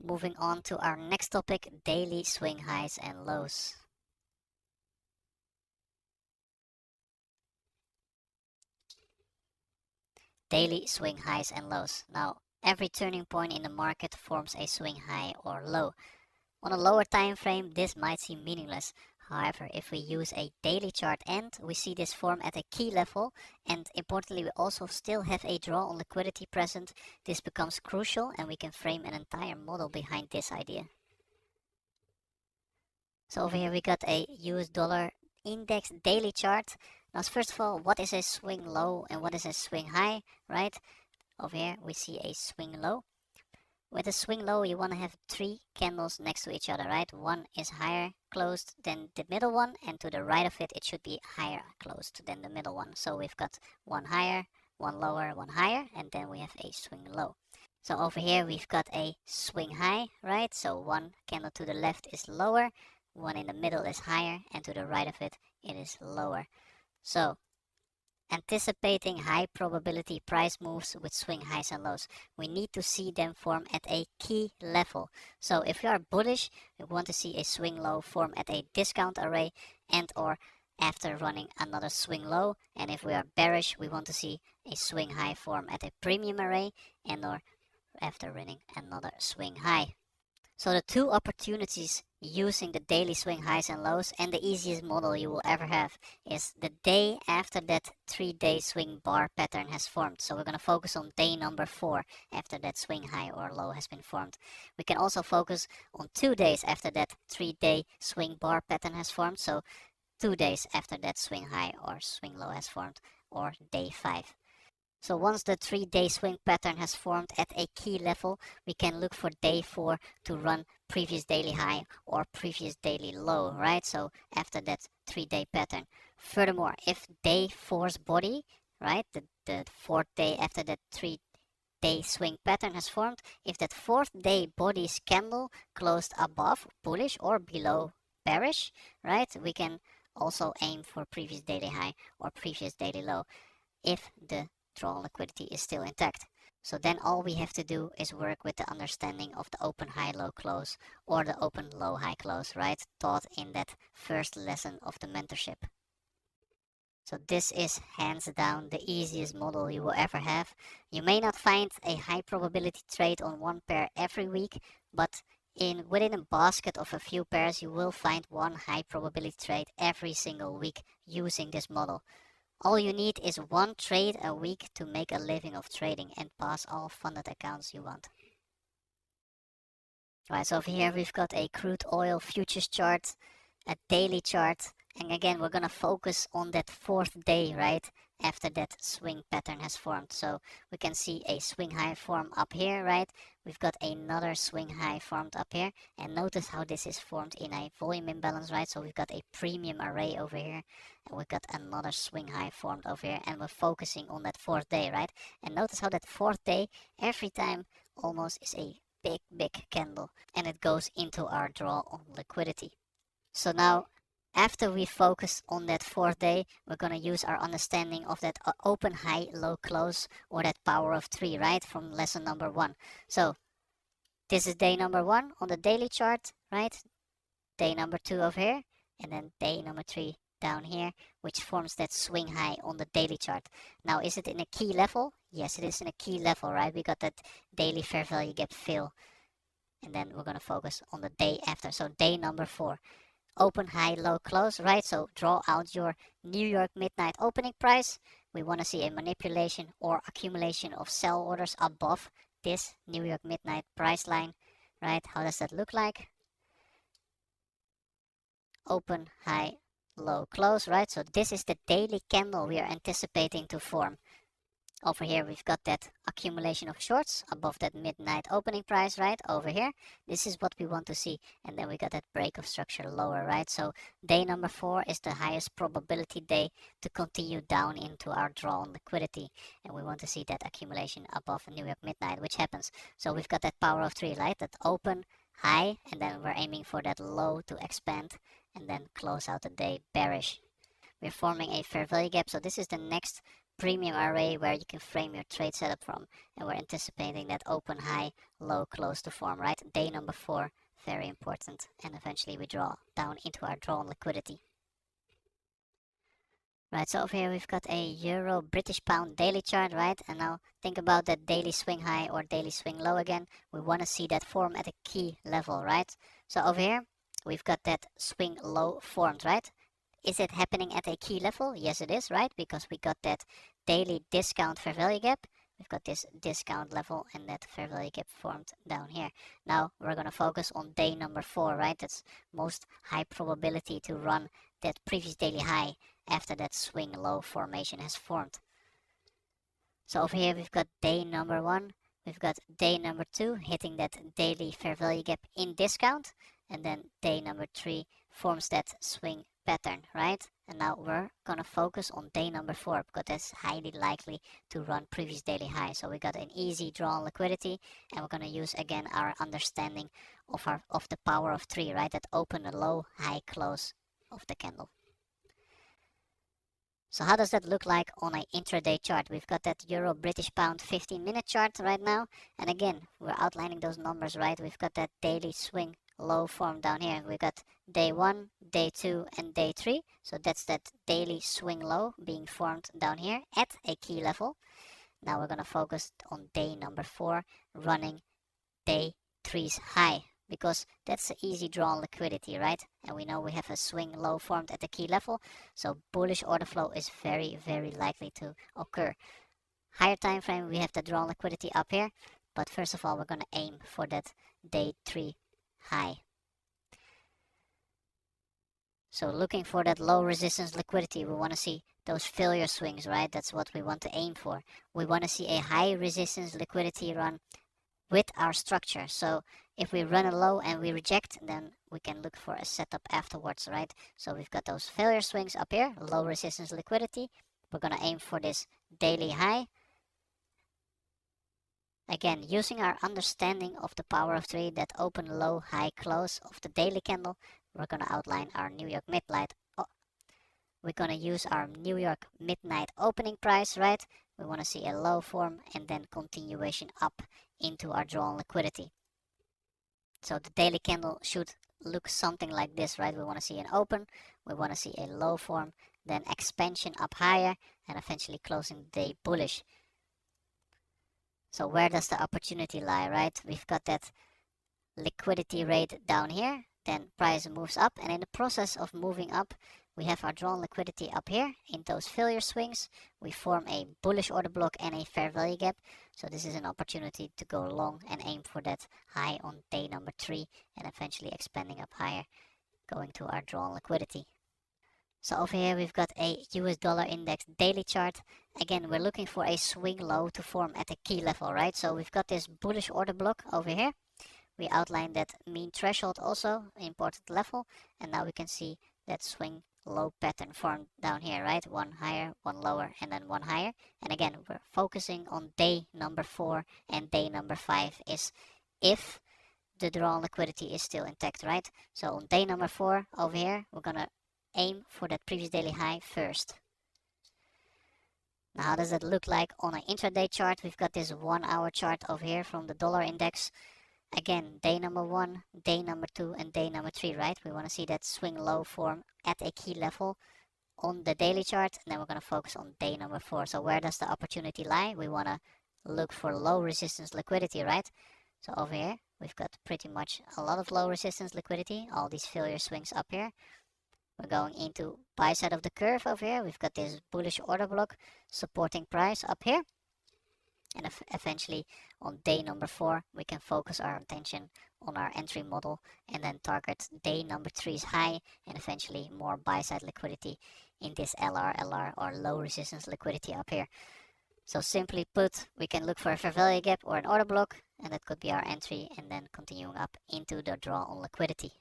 Moving on to our next topic, daily swing highs and lows. Daily swing highs and lows. Now, every turning point in the market forms a swing high or low. On a lower time frame, this might seem meaningless. However, if we use a daily chart and we see this form at a key level, and importantly, we also still have a draw on liquidity present, this becomes crucial and we can frame an entire model behind this idea. So over here we got a US dollar index daily chart. Now, first of all, what is a swing low and what is a swing high, right? Over here we see a swing low. With a swing low, you want to have 3 candles next to each other, right? One is higher closed than the middle one, and to the right of it, it should be higher closed than the middle one. So we've got one higher, one lower, one higher, and then we have a swing low. So over here, we've got a swing high, right? So one candle to the left is lower, one in the middle is higher, and to the right of it, it is lower. So anticipating high probability price moves with swing highs and lows, we need to see them form at a key level. So if we are bullish, we want to see a swing low form at a discount array and or after running another swing low, and if we are bearish, we want to see a swing high form at a premium array and or after running another swing high. So the two opportunities using the daily swing highs and lows, and the easiest model you will ever have, is the day after that 3-day swing bar pattern has formed. So we're going to focus on day number 4 after that swing high or low has been formed. We can also focus on 2 days after that 3-day swing bar pattern has formed. So 2 days after that swing high or swing low has formed, or day 5. So once the 3-day swing pattern has formed at a key level, we can look for day 4 to run previous daily high or previous daily low, right? So after that 3-day pattern. Furthermore, if day 4's body, right, the 4th day after that 3-day swing pattern has formed, if that 4th day body's candle closed above bullish or below bearish, right, we can also aim for previous daily high or previous daily low if the draw liquidity is still intact. So then all we have to do is work with the understanding of the open high low close or the open low high close, right? Taught in that first lesson of the mentorship. So this is hands down the easiest model you will ever have. You may not find a high probability trade on one pair every week, but within a basket of a few pairs you will find one high probability trade every single week using this model. All you need is one trade a week to make a living of trading and pass all funded accounts you want. Right, so over here we've got a crude oil futures chart, a daily chart, and again we're gonna focus on that 4th day, right, after that swing pattern has formed. So we can see a swing high form up here, right? We've got another swing high formed up here, and notice how this is formed in a volume imbalance, right? So we've got a premium array over here, and we've got another swing high formed over here, and we're focusing on that 4th day, right? And notice how that 4th day every time almost is a big candle, and it goes into our draw on liquidity. So now after we focus on that 4th day, we're going to use our understanding of that open high low close, or that power of 3, right, from lesson number 1. So this is day number 1 on the daily chart, right? Day number 2 over here, and then day number 3 down here, which forms that swing high on the daily chart. Now, is it in a key level? Yes, it is in a key level, right? We got that daily fair value gap fill, and then we're going to focus on the day after. So day number 4. Open high low close, right? So draw out your New York midnight opening price. We want to see a manipulation or accumulation of sell orders above this New York midnight price line, right? How does that look like? Open high low close, right? So this is the daily candle we are anticipating to form. Over here we've got that accumulation of shorts above that midnight opening price, right? Over here, this is what we want to see. And then we got that break of structure lower, right? So day number 4 is the highest probability day to continue down into our draw on liquidity, and we want to see that accumulation above New York midnight, which happens. So we've got that power of 3, right? That open high, and then we're aiming for that low to expand and then close out the day bearish. We're forming a fair value gap, so this is the next premium array where you can frame your trade setup from, and we're anticipating that open, high, low, close to form, right? Day number 4, very important, and eventually we draw down into our drawn liquidity. Right, so over here we've got a Euro British Pound daily chart, right? And now think about that daily swing high or daily swing low again. We want to see that form at a key level, right? So over here we've got that swing low formed, right? Is it happening at a key level? Yes, it is, right? Because we got that daily discount fair value gap. We've got this discount level and that fair value gap formed down here. Now we're going to focus on day number 4, right? That's most high probability to run that previous daily high after that swing low formation has formed. So over here we've got day number 1, we've got day number 2 hitting that daily fair value gap in discount, and then day number 3 forms that swing pattern, right? And now we're gonna focus on day number 4 because that's highly likely to run previous daily high. So we got an easy draw on liquidity, and we're gonna use again our understanding of the power of 3, right? That open, a low, high, close of the candle. So how does that look like on an intraday chart? We've got that Euro British Pound 15-minute chart right now, and again we're outlining those numbers, right? We've got that daily swing low form down here. We've got day 1, day 2, and day 3. So that's that daily swing low being formed down here at a key level. Now we're gonna focus on day number 4 running day 3's high, because that's an easy draw on liquidity, right? And we know we have a swing low formed at the key level, so bullish order flow is very, very likely to occur. Higher time frame, we have the draw on liquidity up here, but first of all, we're going to aim for that day 3 high. So looking for that low resistance liquidity, we want to see those failure swings, right? That's what we want to aim for. We want to see a high resistance liquidity run with our structure. So if we run a low and we reject, then we can look for a setup afterwards, right? So we've got those failure swings up here, low resistance liquidity. We're gonna aim for this daily high. Again, using our understanding of the power of 3, that open, low, high, close of the daily candle, we're gonna outline our New York midnight. We're gonna use our New York midnight opening price, right? We want to see a low form and then continuation up into our draw on liquidity. So the daily candle should look something like this, right? We want to see an open, we want to see a low form, then expansion up higher, and eventually closing the day bullish. So where does the opportunity lie, right? We've got that liquidity rate down here, then price moves up, and in the process of moving up, we have our drawn liquidity up here. In those failure swings, we form a bullish order block and a fair value gap. So this is an opportunity to go long and aim for that high on day number 3 and eventually expanding up higher, going to our drawn liquidity. So over here we've got a US dollar index daily chart. Again, we're looking for a swing low to form at a key level, right? So we've got this bullish order block over here. We outlined that mean threshold also, important level, and now we can see that swing low pattern formed down here, right? One higher, one lower, and then one higher. And again, we're focusing on day number 4 and day number 5 is if the drawn liquidity is still intact, right? So on day number 4 over here, we're gonna aim for that previous daily high first. Now how does it look like on an intraday chart? We've got this 1 hour chart over here from the dollar index. Again, day number 1, day number 2, and day number 3, right? We want to see that swing low form at a key level on the daily chart, and then we're going to focus on day number 4. So where does the opportunity lie? We want to look for low resistance liquidity, right? So over here, we've got pretty much a lot of low resistance liquidity, all these failure swings up here. We're going into buy side of the curve over here. We've got this bullish order block supporting price up here. And eventually on day number 4, we can focus our attention on our entry model and then target day number 3's high and eventually more buy side liquidity in this LR or low resistance liquidity up here. So simply put, we can look for a fair value gap or an order block, and that could be our entry, and then continuing up into the draw on liquidity.